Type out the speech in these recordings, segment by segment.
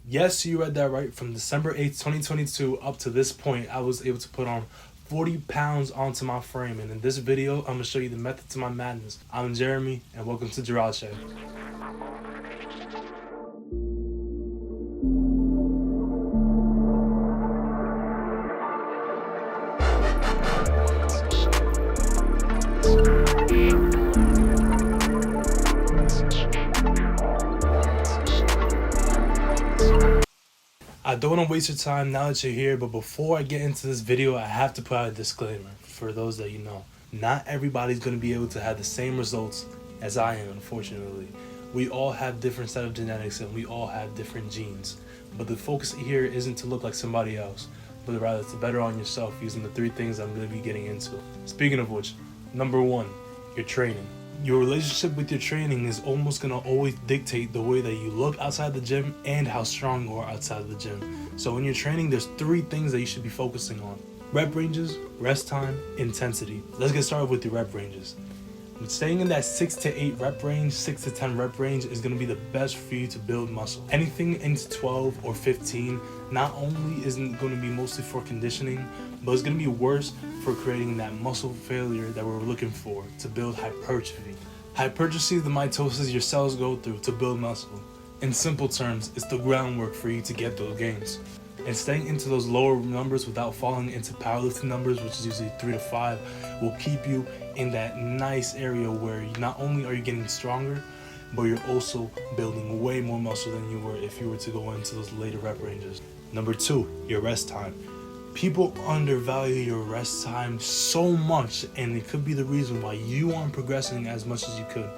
Yes, you read that right. From December 8th, 2022 up to this point, I was able to put on 40 pounds onto my frame. And in this video, I'm going to show you the method to my madness. I'm Jeremy, and welcome to Jirache. I don't want to waste your time now that you're here, but before I get into this video, I have to put out a disclaimer for those that you know. Not everybody's going to be able to have the same results as I am, unfortunately. We all have different set of genetics and we all have different genes. But the focus here isn't to look like somebody else, but rather to better on yourself using the 3 things I'm going to be getting into. Speaking of which, number 1, your training. Your relationship with your training is almost going to always dictate the way that you look outside the gym and how strong you are outside the gym. So when you're training, there's 3 things that you should be focusing on: rep ranges, rest time, intensity. Let's get started with your rep ranges. Staying in that 6 to 8 rep range, 6 to 10 rep range is going to be the best for you to build muscle. Anything into 12 or 15 not only isn't going to be mostly for conditioning, but it's going to be worse for creating that muscle failure that we're looking for to build hypertrophy. Hypertrophy is the mitosis your cells go through to build muscle. In simple terms, it's the groundwork for you to get those gains. And staying into those lower numbers without falling into powerlifting numbers, which is usually 3 to 5, will keep you in that nice area where not only are you getting stronger, but you're also building way more muscle than you were if you were to go into those later rep ranges. Number 2, your rest time. People undervalue your rest time so much, and it could be the reason why you aren't progressing as much as you could.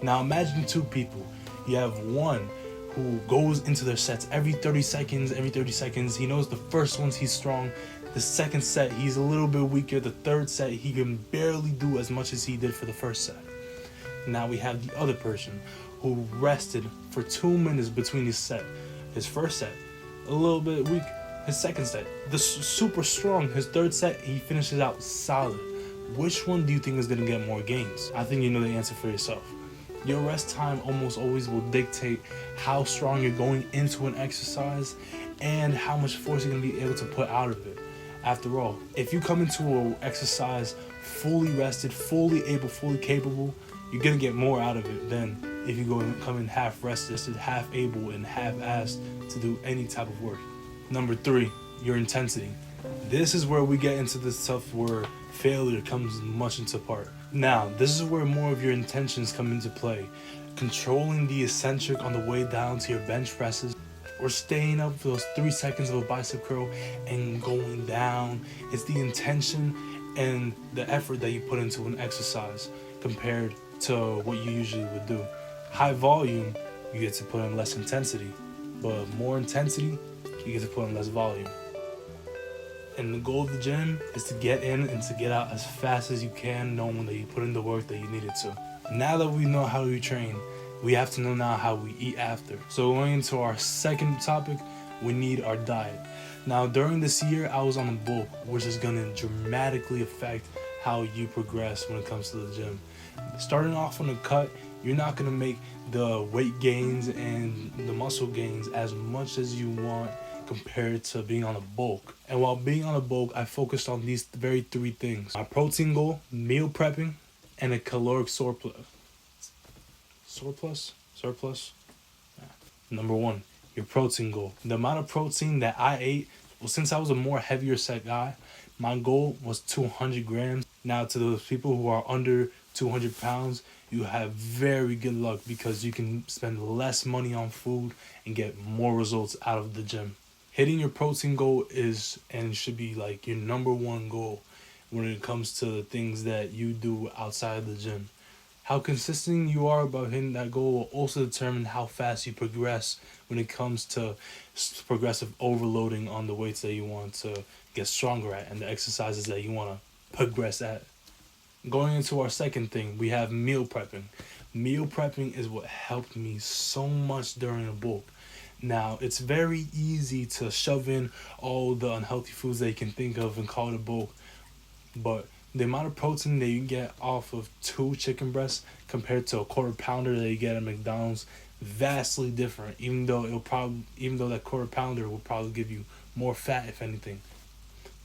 Now imagine 2 people. You have one who goes into their sets every 30 seconds. He knows the first ones he's strong. The second set, he's a little bit weaker. The third set, he can barely do as much as he did for the first set. Now we have the other person who rested for 2 minutes between his set. His first set, a little bit weak. His second set, super strong. His third set, he finishes out solid. Which one do you think is going to get more gains? I think you know the answer for yourself. Your rest time almost always will dictate how strong you're going into an exercise and how much force you're going to be able to put out of it. After all, if you come into an exercise fully rested, fully able, fully capable, you're going to get more out of it than if you come in half rested, half able, and half-assed to do any type of work. Number 3, your intensity. This is where we get into the stuff where failure comes much into part. Now, this is where more of your intentions come into play. Controlling the eccentric on the way down to your bench presses, or staying up for those 3 seconds of a bicep curl and going down. It's the intention and the effort that you put into an exercise compared to what you usually would do. High volume, you get to put in less intensity, but more intensity, you get to put in less volume. And the goal of the gym is to get in and to get out as fast as you can, knowing that you put in the work that you needed to. Now that we know how we train, we have to know now how we eat after. So going into our second topic, we need our diet. Now during this year, I was on a bulk, which is going to dramatically affect how you progress when it comes to the gym. Starting off on a cut, you're not going to make the weight gains and the muscle gains as much as you want compared to being on a bulk. And while being on a bulk, I focused on these very 3 things: my protein goal, meal prepping, and a caloric surplus. Yeah. Number 1, your protein goal. The amount of protein that I ate, well, since I was a more heavier set guy, my goal was 200 grams. Now to those people who are under 200 pounds, you have very good luck because you can spend less money on food and get more results out of the gym. Hitting your protein goal is and should be like your number 1 goal when it comes to the things that you do outside of the gym. How consistent you are about hitting that goal will also determine how fast you progress when it comes to progressive overloading on the weights that you want to get stronger at and the exercises that you want to progress at. Going into our second thing, we have meal prepping. Meal prepping is what helped me so much during a bulk. Now, it's very easy to shove in all the unhealthy foods that you can think of and call it a bulk, but the amount of protein that you get off of 2 chicken breasts compared to a quarter pounder that you get at McDonald's, vastly different. Even though that quarter pounder will probably give you more fat, if anything.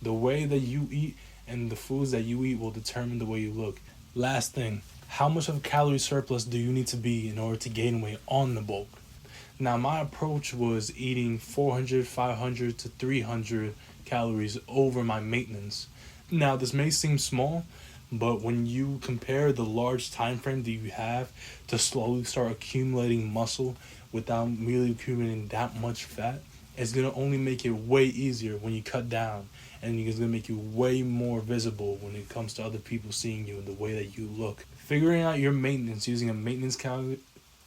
The way that you eat and the foods that you eat will determine the way you look. Last thing, how much of a calorie surplus do you need to be in order to gain weight on the bulk? Now, my approach was eating 400, 500 to 300 calories over my maintenance. Now, this may seem small, but when you compare the large time frame that you have to slowly start accumulating muscle without really accumulating that much fat, it's going to only make it way easier when you cut down, and it's going to make you way more visible when it comes to other people seeing you and the way that you look. Figuring out your maintenance using a maintenance calculator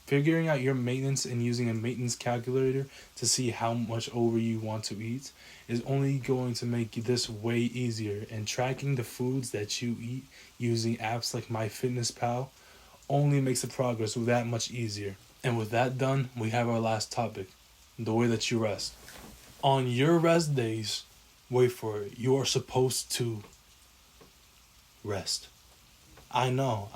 Figuring out your maintenance and using a maintenance calculator to see how much over you want to eat is only going to make this way easier. And tracking the foods that you eat using apps like MyFitnessPal only makes the progress that much easier. And with that done, we have our last topic, the way that you rest. On your rest days, wait for it, you are supposed to rest. I know.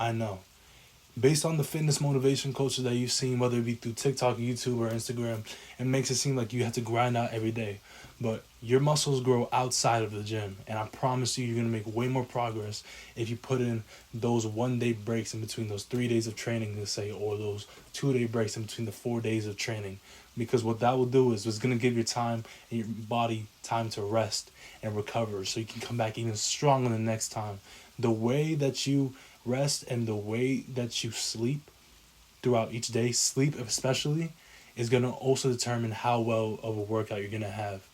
Based on the fitness motivation coaches that you've seen, whether it be through TikTok, YouTube, or Instagram, it makes it seem like you have to grind out every day. But your muscles grow outside of the gym, and I promise you, you're going to make way more progress if you put in those 1 day breaks in between those 3 days of training, let's say, or those 2 day breaks in between the 4 days of training. Because what that will do is it's going to give your time and your body time to rest and recover so you can come back even stronger the next time. The way that you rest and the way that you sleep throughout each day, sleep especially, is going to also determine how well of a workout you're going to have.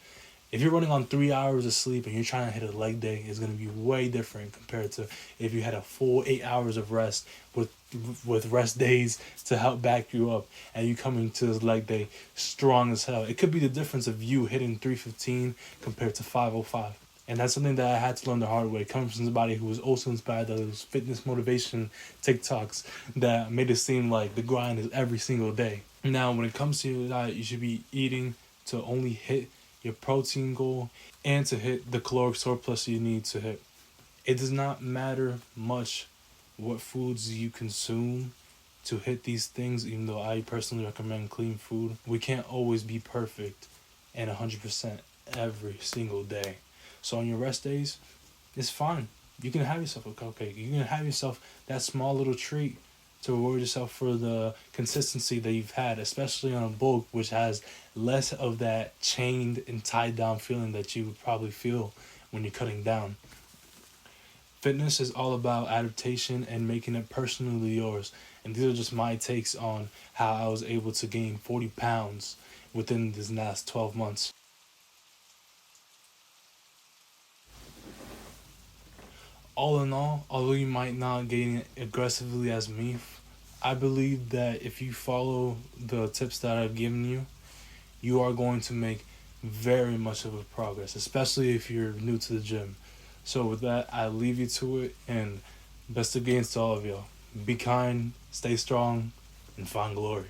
If you're running on 3 hours of sleep and you're trying to hit a leg day, it's going to be way different compared to if you had a full 8 hours of rest with rest days to help back you up and you coming to this leg day strong as hell. It could be the difference of you hitting 315 compared to 505. And that's something that I had to learn the hard way, coming from somebody who was also inspired by those fitness motivation TikToks that made it seem like the grind is every single day. Now, when it comes to your diet, you should be eating to only hit your protein goal and to hit the caloric surplus you need to hit. It does not matter much what foods you consume to hit these things, even though I personally recommend clean food. We can't always be perfect and 100% every single day. So on your rest days, it's fine. You can have yourself a cupcake. You can have yourself that small little treat to reward yourself for the consistency that you've had, especially on a bulk, which has less of that chained and tied down feeling that you would probably feel when you're cutting down. Fitness is all about adaptation and making it personally yours. And these are just my takes on how I was able to gain 40 pounds within this last 12 months. All in all, although you might not gain it aggressively as me, I believe that if you follow the tips that I've given you, you are going to make very much of a progress, especially if you're new to the gym. So with that, I leave you to it, and best of gains to all of y'all. Be kind, stay strong, and find glory.